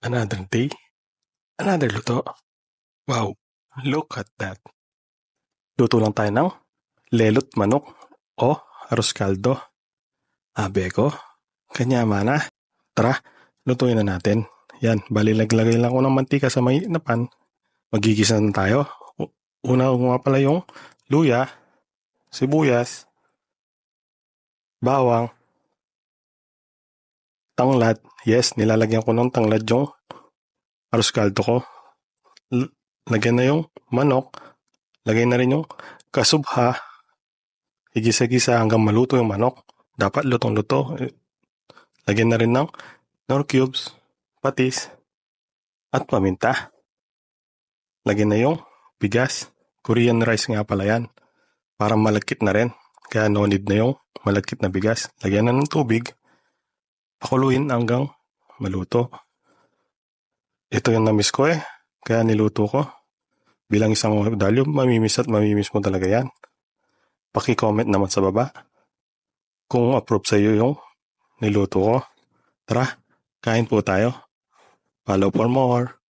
Another day, another luto. Wow, look at that. Luto lang tayo ng lelot manok o arroz caldo. Abe ko, kanya mana. Tara, lutuin na natin. Yan, bali naglagay lang ako ng mantika sa may na pan. Magigisa na tayo. Una ko nga pala yung luya, sibuyas, bawang, tanglad. Yes, nilalagyan ko ng tanglad yung arroz caldo ko. Lagyan na yung manok. Lagay na rin yung kasubha. Igisa-gisa hanggang maluto yung manok. Dapat lutong-luto. Lagyan na rin ng nor cubes, patis, at paminta. Lagyan na yung bigas. Korean rice nga pala yan. Para malagkit na rin. Kaya no need na yung malagkit na bigas. Lagyan na ng tubig. Pakuluin hanggang maluto. Ito yung namiss ko Kaya niluto ko. Bilang isang OFW, mamimiss mo talaga yan. Paki-comment naman sa baba kung approve sa iyo yung niluto ko. Tara, kain po tayo. Follow for more.